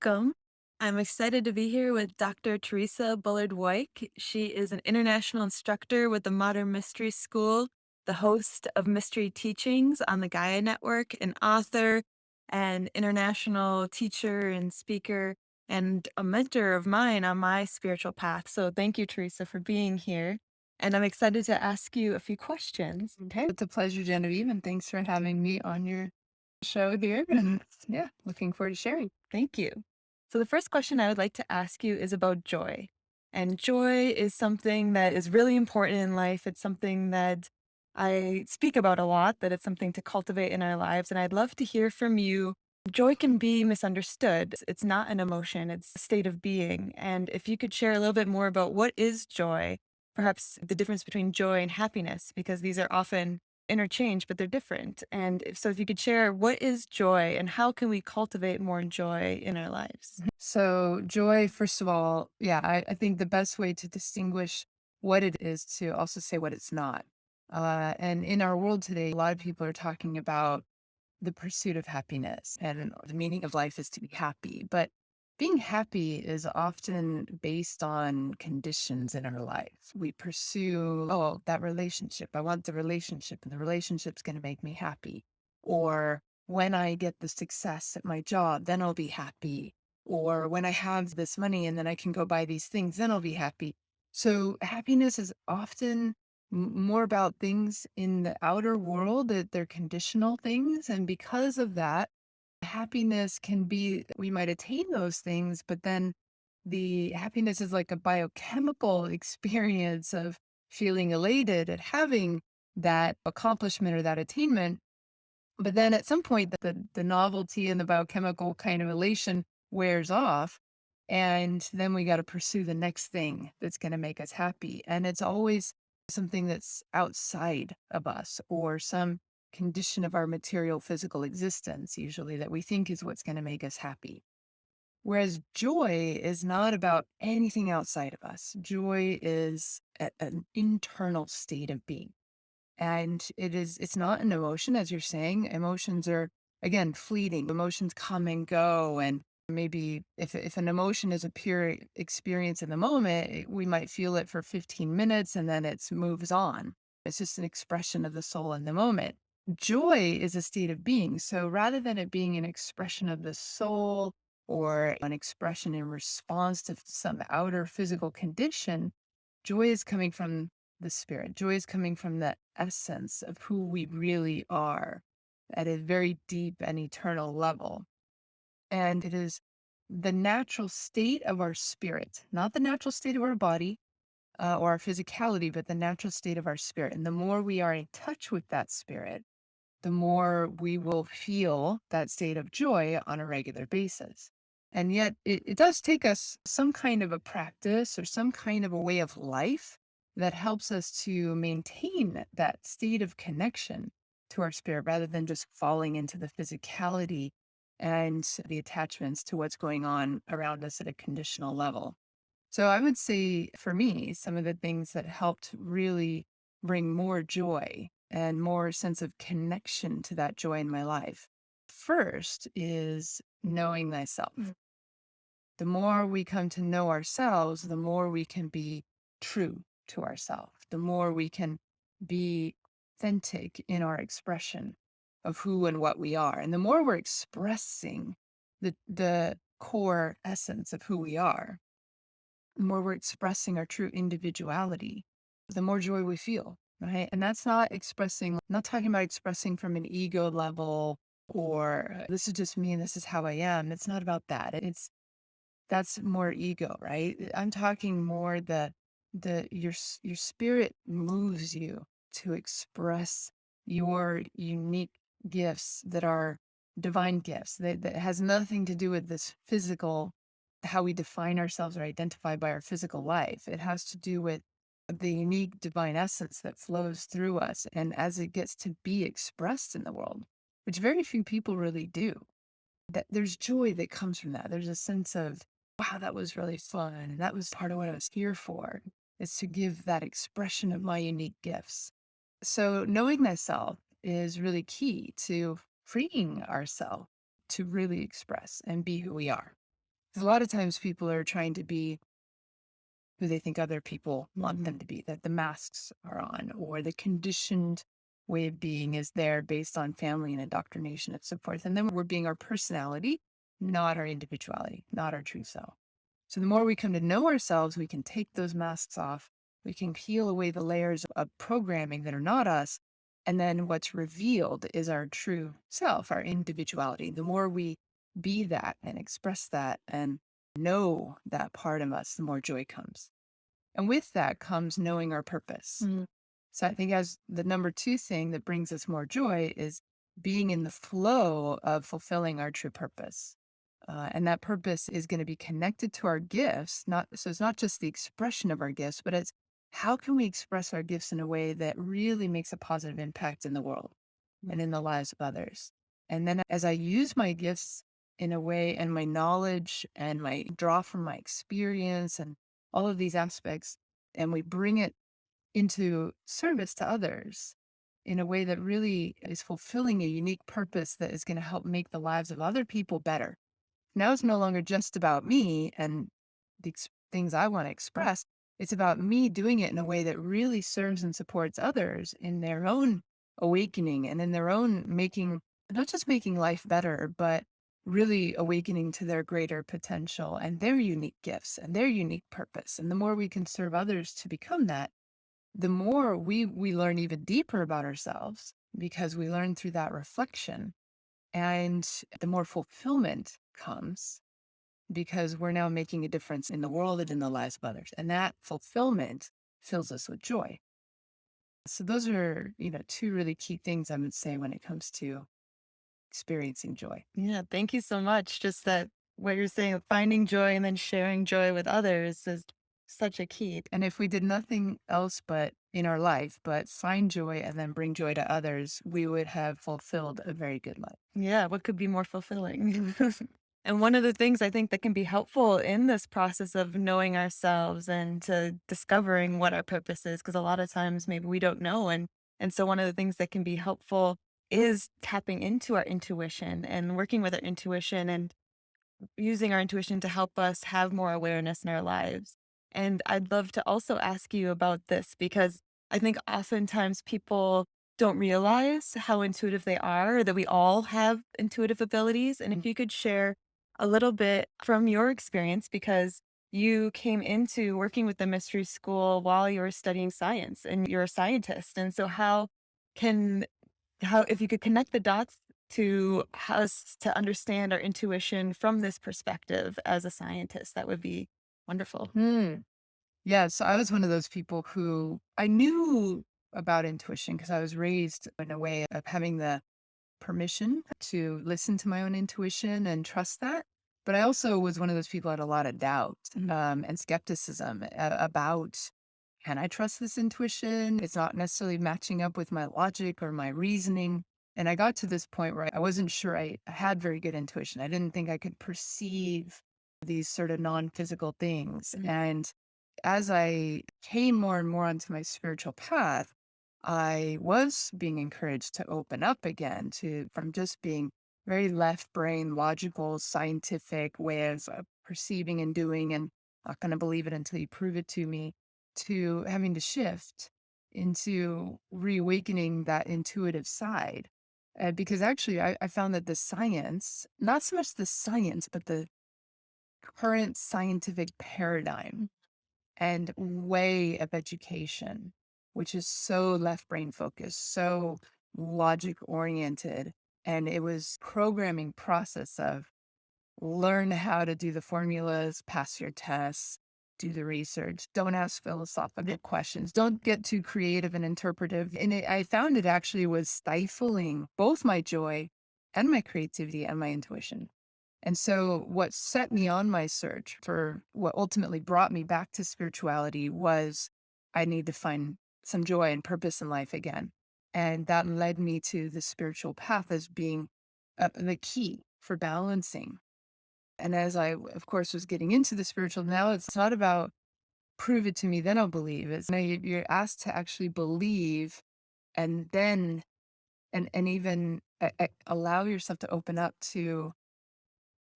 welcome. I'm excited to be here with Dr. Theresa Bullard-Whyke. She is an international instructor with the Modern Mystery School, the host of Mystery Teachings on the Gaia Network, an author, an international teacher and speaker, and a mentor of mine on my spiritual path. So thank you, Theresa, for being here. And I'm excited to ask you a few questions. Okay, it's a pleasure, Genevieve, and thanks for having me on your show here. And yeah, looking forward to sharing. Thank you. So, the first question I would like to ask you is about joy. And joy is something that is really important in life. It's something that I speak about a lot, that it's something to cultivate in our lives. And I'd love to hear from you. Joy can be misunderstood. It's not an emotion, it's a state of being. And if you could share a little bit more about what is joy, perhaps the difference between joy and happiness, because these are often interchange, but they're different. And if you could share what is joy and how can we cultivate more joy in our lives? So, joy, first of all, yeah, I think the best way to distinguish what it is to also say what it's not. And in our world today, a lot of people are talking about the pursuit of happiness and the meaning of life is to be happy. But being happy is often based on conditions in our life. We pursue, oh, that relationship. I want the relationship, and the relationship's going to make me happy. Or when I get the success at my job, then I'll be happy. Or when I have this money and then I can go buy these things, then I'll be happy. So happiness is often more about things in the outer world, that they're conditional things. And because of that, happiness can be, we might attain those things, but then the happiness is like a biochemical experience of feeling elated at having that accomplishment or that attainment. But then at some point, the novelty and the biochemical kind of elation wears off. And then we got to pursue the next thing that's going to make us happy. And it's always something that's outside of us or some condition of our material physical existence, usually that we think is what's going to make us happy. Whereas joy is not about anything outside of us. Joy is an internal state of being. And it's not an emotion, as you're saying. Emotions are, again, fleeting. Emotions come and go. And maybe if an emotion is a pure experience in the moment, we might feel it for 15 minutes and then it moves on. It's just an expression of the soul in the moment. Joy is a state of being. So rather than it being an expression of the soul or an expression in response to some outer physical condition, joy is coming from the spirit. Joy is coming from the essence of who we really are at a very deep and eternal level. And it is the natural state of our spirit, not the natural state of our body or our physicality, but the natural state of our spirit. And the more we are in touch with that spirit, the more we will feel that state of joy on a regular basis. And yet it does take us some kind of a practice or some kind of a way of life that helps us to maintain that state of connection to our spirit rather than just falling into the physicality and the attachments to what's going on around us at a conditional level. So I would say for me, some of the things that helped really bring more joy and more sense of connection to that joy in my life. First is knowing thyself. The more we come to know ourselves, the more we can be true to ourselves, the more we can be authentic in our expression of who and what we are. And the more we're expressing the core essence of who we are, the more we're expressing our true individuality, the more joy we feel, right? And that's not expressing, not talking about expressing from an ego level or this is just me and this is how I am. It's not about that. That's more ego, right? I'm talking more your spirit moves you to express your unique gifts that are divine gifts that has nothing to do with this physical, how we define ourselves or identify by our physical life. It has to do with the unique divine essence that flows through us and as it gets to be expressed in the world, which very few people really do. That there's joy that comes from that. There's a sense of, wow, that was really fun. And that was part of what I was here for, is to give that expression of my unique gifts. So knowing thyself is really key to freeing ourselves to really express and be who we are. 'Cause a lot of times people are trying to be who they think other people want them to be, that the masks are on, or the conditioned way of being is there based on family and indoctrination and so forth. And then we're being our personality, not our individuality, not our true self. So the more we come to know ourselves, we can take those masks off. We can peel away the layers of programming that are not us. And then what's revealed is our true self, our individuality. The more we be that and express that and know that part of us, the more joy comes. And with that comes knowing our purpose. Mm. So I think as the number two thing that brings us more joy is being in the flow of fulfilling our true purpose. And that purpose is going to be connected to our gifts. Not so it's not just the expression of our gifts, but it's how can we express our gifts in a way that really makes a positive impact in the world and in the lives of others. And then as I use my gifts in a way and my knowledge and my draw from my experience and all of these aspects, and we bring it into service to others in a way that really is fulfilling a unique purpose that is going to help make the lives of other people better. Now it's no longer just about me and the things I want to express. It's about me doing it in a way that really serves and supports others in their own awakening and in their own making, not just making life better, but really awakening to their greater potential and their unique gifts and their unique purpose. And the more we can serve others to become that, the more we learn even deeper about ourselves because we learn through that reflection, and the more fulfillment comes because we're now making a difference in the world and in the lives of others. And that fulfillment fills us with joy. So those are, two really key things I would say when it comes to experiencing joy. Yeah, thank you so much. Just that what you're saying, finding joy and then sharing joy with others is such a key. And if we did nothing else but in our life, but find joy and then bring joy to others, we would have fulfilled a very good life. Yeah, what could be more fulfilling? And one of the things I think that can be helpful in this process of knowing ourselves and to discovering what our purpose is, because a lot of times maybe we don't know. And so one of the things that can be helpful is tapping into our intuition and working with our intuition and using our intuition to help us have more awareness in our lives. And I'd love to also ask you about this because I think oftentimes people don't realize how intuitive they are, or that we all have intuitive abilities. And if you could share a little bit from your experience, because you came into working with the mystery school while you were studying science and you're a scientist. And so can how if you could connect the dots to us to understand our intuition from this perspective as a scientist, that would be wonderful. Hmm. Yeah, so I was one of those people who I knew about intuition because I was raised in a way of having the permission to listen to my own intuition and trust that. But I also was one of those people that had a lot of doubt and skepticism about, can I trust this intuition? It's not necessarily matching up with my logic or my reasoning. And I got to this point where I wasn't sure I had very good intuition. I didn't think I could perceive these sort of non physical things. Mm. And as I came more and more onto my spiritual path, I was being encouraged to open up again to from just being very left brain, logical, scientific way of perceiving and doing, and not going to believe it until you prove it to me, to having to shift into reawakening that intuitive side. Because actually, I found that the science, not so much the science, but the current scientific paradigm and way of education, which is so left brain focused, so logic oriented. And it was programming process of learn how to do the formulas, pass your tests, do the research, don't ask philosophical questions, don't get too creative and interpretive. And I found it actually was stifling both my joy and my creativity and my intuition. And so, what set me on my search for what ultimately brought me back to spirituality was I need to find some joy and purpose in life again. And that led me to the spiritual path as being the key for balancing. And as I, of course, was getting into the spiritual, now it's not about prove it to me, then I'll believe. It's now you're asked to actually believe and then, and even allow yourself to open up to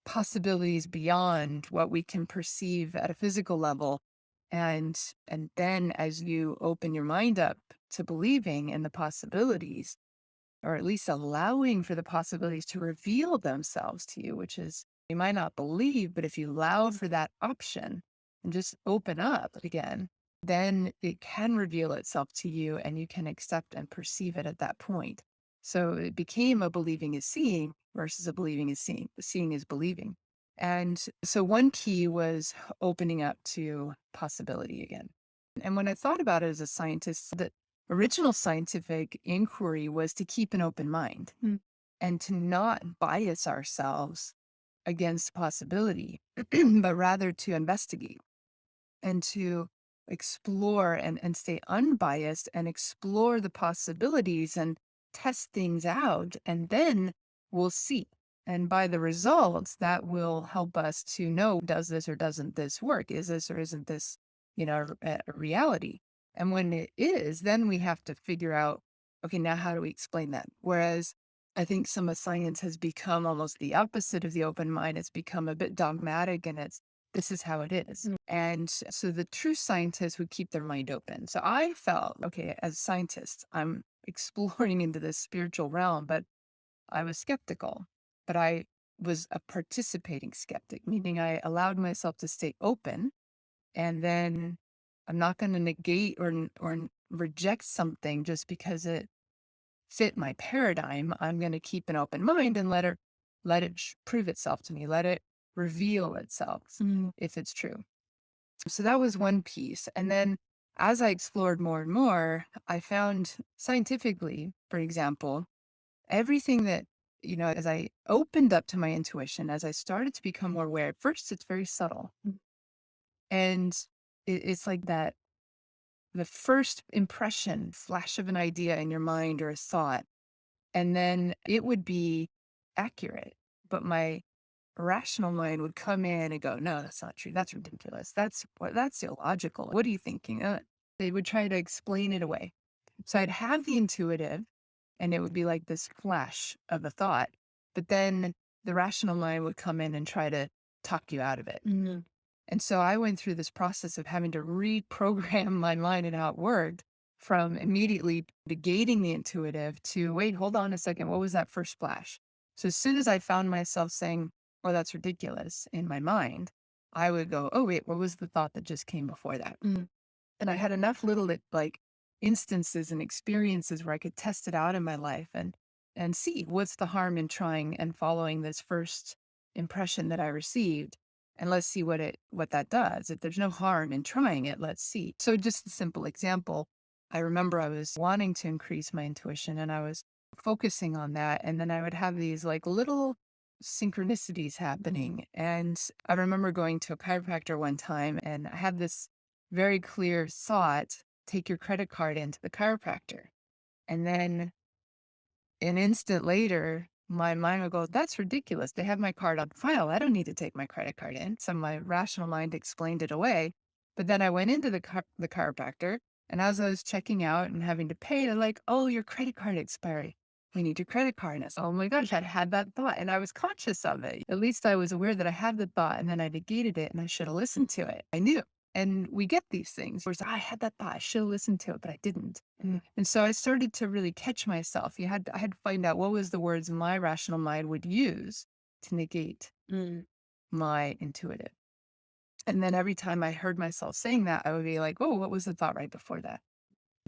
possibilities beyond what we can perceive at a physical level. And then as you open your mind up to believing in the possibilities, or at least allowing for the possibilities to reveal themselves to you, which is you might not believe, but if you allow for that option and just open up again, then it can reveal itself to you and you can accept and perceive it at that point. So it became a believing is seeing versus a believing is seeing. The seeing is believing. And so one key was opening up to possibility again. And when I thought about it as a scientist, the original scientific inquiry was to keep an open mind and to not bias ourselves against possibility, but rather to investigate and to explore and stay unbiased and explore the possibilities and test things out. And then we'll see. And by the results, that will help us to know, does this or doesn't this work? Is this or isn't this, a reality? And when it is, then we have to figure out, okay, now how do we explain that? Whereas I think some of science has become almost the opposite of the open mind. It's become a bit dogmatic and it's this is how it is. And so the true scientists would keep their mind open. So I felt, okay, as a scientist, I'm exploring into this spiritual realm, but I was skeptical, but I was a participating skeptic, meaning I allowed myself to stay open. And then I'm not going to negate or reject something just because it fit my paradigm. I'm going to keep an open mind and let it prove itself to me. Let it reveal itself if it's true. So that was one piece. And then as I explored more and more, I found scientifically, for example, everything that, as I opened up to my intuition, as I started to become more aware, at first it's very subtle. And it's like that the first impression, flash of an idea in your mind or a thought, and then it would be accurate. But my rational mind would come in and go, no, that's not true. That's ridiculous. That's illogical. What are you thinking? They would try to explain it away. So I'd have the intuitive and it would be like this flash of a thought, but then the rational mind would come in and try to talk you out of it. And so I went through this process of having to reprogram my mind and how it worked from immediately negating the intuitive to, wait, hold on a second. What was that first splash? So as soon as I found myself saying, oh, that's ridiculous in my mind, I would go, oh, wait, what was the thought that just came before that? And I had enough little like instances and experiences where I could test it out in my life and see what's the harm in trying and following this first impression that I received. And let's see what that does. If there's no harm in trying it, let's see. So just a simple example. I remember I was wanting to increase my intuition and I was focusing on that. And then I would have these like little synchronicities happening. And I remember going to a chiropractor one time and I had this very clear thought, take your credit card into the chiropractor. And then an instant later, my mind would go, that's ridiculous. They have my card on file. I don't need to take my credit card in. So my rational mind explained it away. But then I went into the chiropractor, and as I was checking out and having to pay, they're like, oh, your credit card expired. We need your credit card. And I said, oh my gosh, I'd had that thought and I was conscious of it. At least I was aware that I had the thought and then I negated it and I should have listened to it. I knew. And we get these things where I had that thought, I should have listened to it, but I didn't. And so I started to really catch myself. I had to find out what was the words my rational mind would use to negate my intuitive. And then every time I heard myself saying that, I would be like, oh, what was the thought right before that?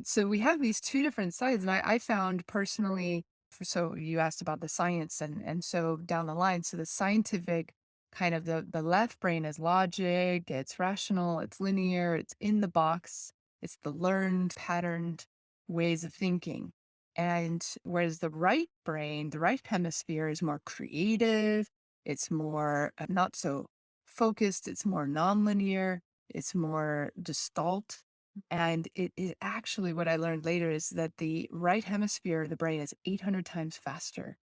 So we have these two different sides. And I found personally, so you asked about the science and so down the line, so the scientific kind of the left brain is logic, it's rational, it's linear, it's in the box, it's the learned, patterned ways of thinking. And whereas the right brain, the right hemisphere is more creative, it's more not so focused, it's more nonlinear, it's more gestalt. And it is actually what I learned later is that the right hemisphere of the brain is 800 times faster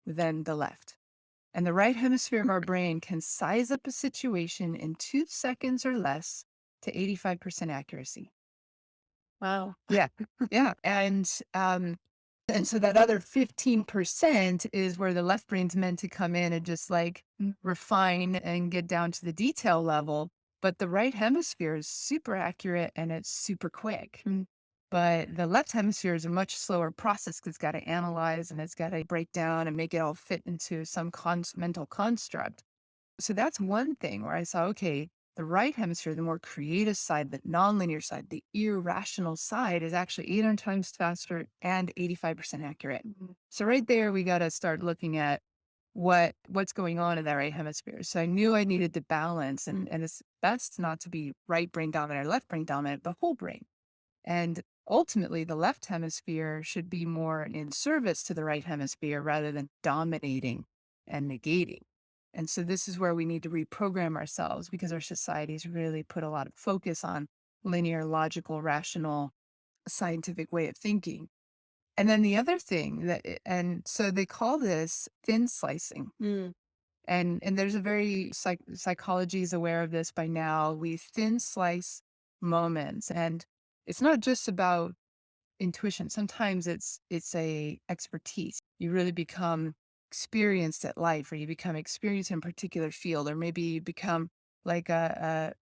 than the left. And the right hemisphere of our brain can size up a situation in 2 seconds or less to 85% accuracy. Wow. Yeah. Yeah. And And so that other 15% is where the left brain's meant to come in and just like refine and get down to the detail level. But the right hemisphere is super accurate and it's super quick. But the left hemisphere is a much slower process because it's got to analyze and it's got to break down and make it all fit into some mental construct. So that's one thing where I saw, okay, the right hemisphere, the more creative side, the nonlinear side, the irrational side is actually 800 times faster and 85% accurate. So right there, we got to start looking at what's going on in that right hemisphere. So I knew I needed to balance, and it's best not to be right brain dominant or left brain dominant, but whole brain. And ultimately, the left hemisphere should be more in service to the right hemisphere rather than dominating and negating. And so this is where we need to reprogram ourselves because our societies really put a lot of focus on linear, logical, rational, scientific way of thinking. And then the other thing and so they call this thin slicing. And there's a very psychology is aware of this by now. We thin slice moments, and it's not just about intuition. Sometimes it's a expertise. You really become experienced at life, or you become experienced in a particular field, or maybe you become like an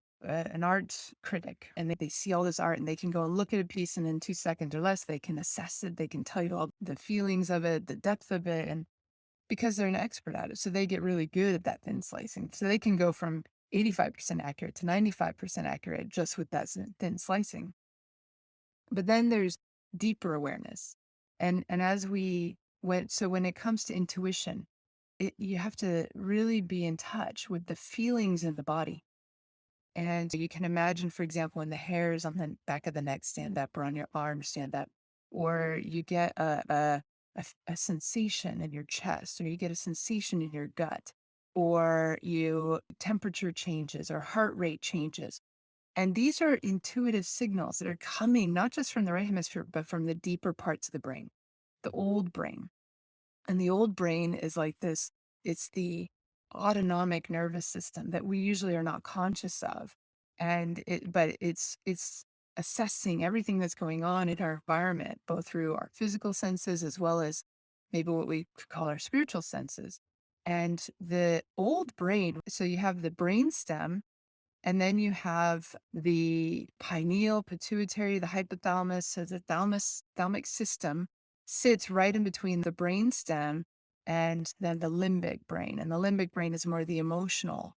art critic, and they see all this art, and they can go and look at a piece, and in 2 seconds or less, they can assess it. They can tell you all the feelings of it, the depth of it, and because they're an expert at it. So they get really good at that thin slicing. So they can go from 85% accurate to 95% accurate just with that thin slicing. But then there's deeper awareness. And as we went, so when it comes to intuition, you have to really be in touch with the feelings in the body. And you can imagine, for example, when the hairs on the back of the neck stand up or on your arm stand up, or you get a sensation in your chest, or you get a sensation in your gut, or you temperature changes or heart rate changes. And these are intuitive signals that are coming not just from the right hemisphere, but from the deeper parts of the brain, the old brain. And the old brain is like this, it's the autonomic nervous system that we usually are not conscious of. But it's assessing everything that's going on in our environment, both through our physical senses as well as maybe what we could call our spiritual senses. And the old brain, so you have the brain stem, and then you have the pineal, pituitary, the hypothalamus. So the thalamic system sits right in between the brain stem and then the limbic brain. And the limbic brain is more the emotional.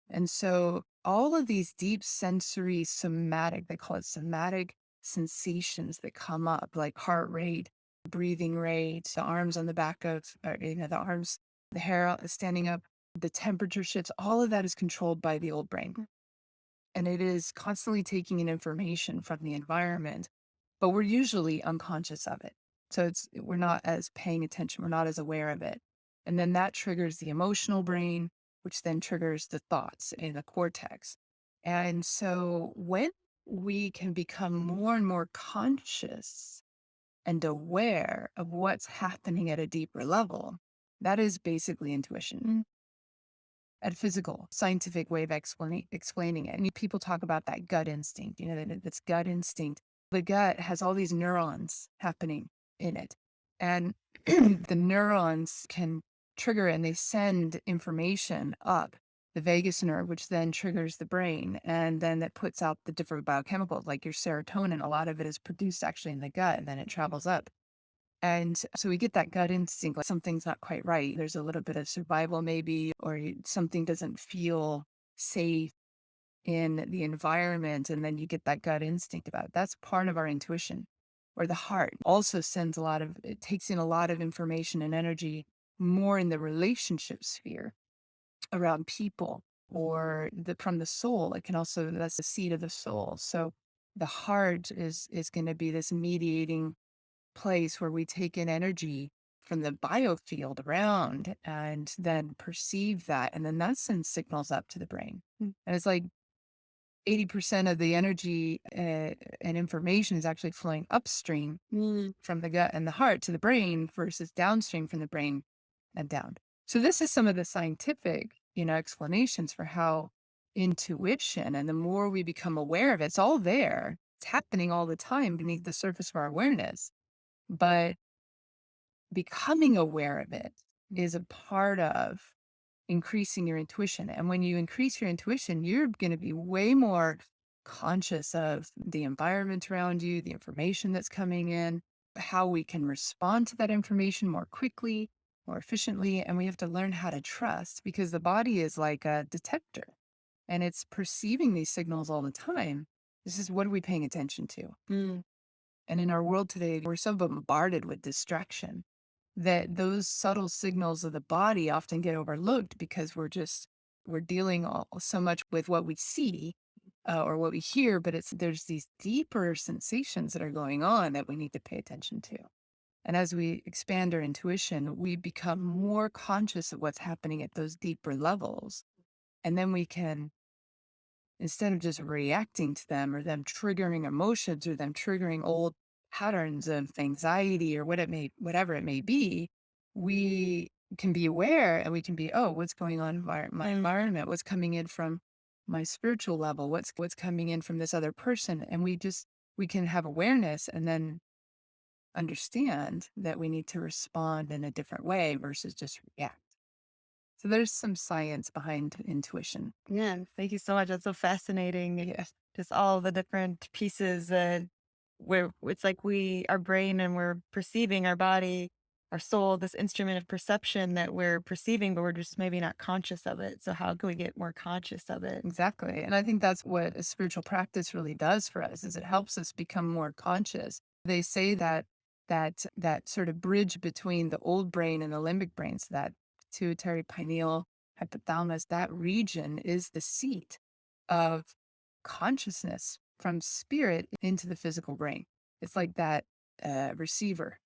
And so all of these deep sensory somatic, they call it somatic sensations that come up, like heart rate, breathing rate, the arms on the back of, the arms, the hair standing up, the temperature shifts, all of that is controlled by the old brain. And it is constantly taking in information from the environment, but we're usually unconscious of it. So we're not as paying attention, we're not as aware of it. And then that triggers the emotional brain, which then triggers the thoughts in the cortex. And so when we can become more and more conscious and aware of what's happening at a deeper level, that is basically intuition at physical, scientific way of explaining it. And people talk about that gut instinct, that's gut instinct. The gut has all these neurons happening in it. And the neurons can trigger and they send information up the vagus nerve, which then triggers the brain. And then that puts out the different biochemicals, like your serotonin. A lot of it is produced actually in the gut and then it travels up. And so we get that gut instinct, like something's not quite right. There's a little bit of survival, maybe, or something doesn't feel safe in the environment. And then you get that gut instinct about it. That's part of our intuition. Or the heart also sends it takes in a lot of information and energy more in the relationship sphere around people or from the soul. It can also, that's the seat of the soul. So the heart is going to be this mediating place where we take in energy from the biofield around and then perceive that. And then that sends signals up to the brain. And it's like 80% of the energy and information is actually flowing upstream from the gut and the heart to the brain versus downstream from the brain and down. So this is some of the scientific, explanations for how intuition, and the more we become aware of it, it's all there. It's happening all the time beneath the surface of our awareness. But becoming aware of it is a part of increasing your intuition. And when you increase your intuition, you're going to be way more conscious of the environment around you, the information that's coming in, how we can respond to that information more quickly, more efficiently. And we have to learn how to trust because the body is like a detector and it's perceiving these signals all the time. This is what are we paying attention to? Mm. And in our world today, we're so bombarded with distraction that those subtle signals of the body often get overlooked because we're dealing so much with what we see or what we hear, but there's these deeper sensations that are going on that we need to pay attention to. And as we expand our intuition, we become more conscious of what's happening at those deeper levels. And then we can, instead of just reacting to them or them triggering emotions or them triggering old patterns of anxiety or whatever it may be, we can be aware and we can be, oh, what's going on in my environment? What's coming in from my spiritual level? What's coming in from this other person? And we can have awareness and then understand that we need to respond in a different way versus just react. So there's some science behind intuition. Yeah, thank you so much. That's so fascinating. Yeah. Just all the different pieces that where it's like our brain and we're perceiving our body, our soul, this instrument of perception that we're perceiving, but we're just maybe not conscious of it. So how can we get more conscious of it? Exactly. And I think that's what a spiritual practice really does for us is it helps us become more conscious. They say that that sort of bridge between the old brain and the limbic brain, so that pituitary pineal hypothalamus, that region is the seat of consciousness from spirit into the physical brain. It's like that receiver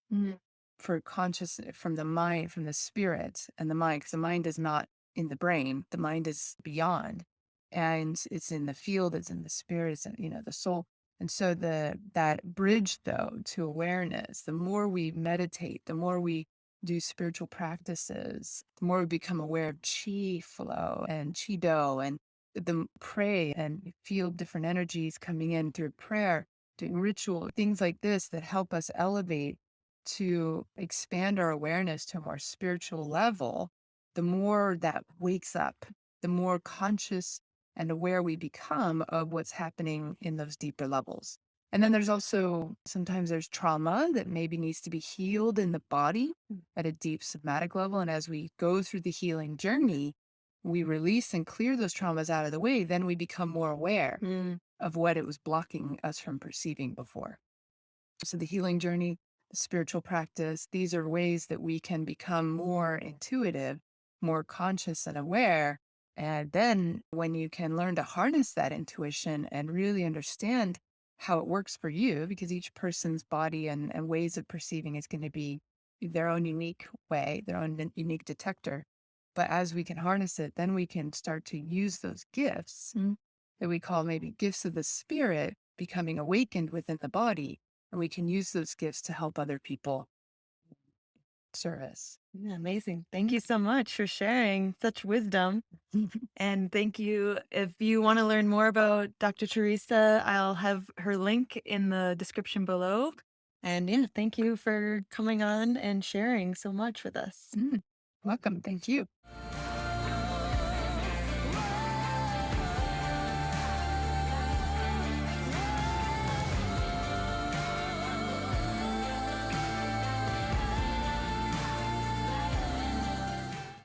for consciousness from the mind, from the spirit and the mind, because the mind is not in the brain, the mind is beyond and it's in the field, it's in the spirit, it's in, the soul. And so that bridge though to awareness, the more we meditate, the more we do spiritual practices, the more we become aware of chi flow and chi do and pray and feel different energies coming in through prayer, doing ritual, things like this that help us elevate to expand our awareness to a more spiritual level, the more that wakes up, the more conscious and aware we become of what's happening in those deeper levels. And then there's also sometimes there's trauma that maybe needs to be healed in the body at a deep somatic level. And as we go through the healing journey, we release and clear those traumas out of the way, then we become more aware Mm. of what it was blocking us from perceiving before. So the healing journey, the spiritual practice, these are ways that we can become more intuitive, more conscious and aware. And then when you can learn to harness that intuition and really understand how it works for you, because each person's body and ways of perceiving is going to be their own unique way, their own unique detector. But as we can harness it, then we can start to use those gifts that we call maybe gifts of the spirit becoming awakened within the body. And we can use those gifts to help other people service. Yeah, amazing. Thank you so much for sharing such wisdom. And thank you. If you want to learn more about Dr. Teresa, I'll have her link in the description below. And yeah, thank you for coming on and sharing so much with us. Welcome. Thank you.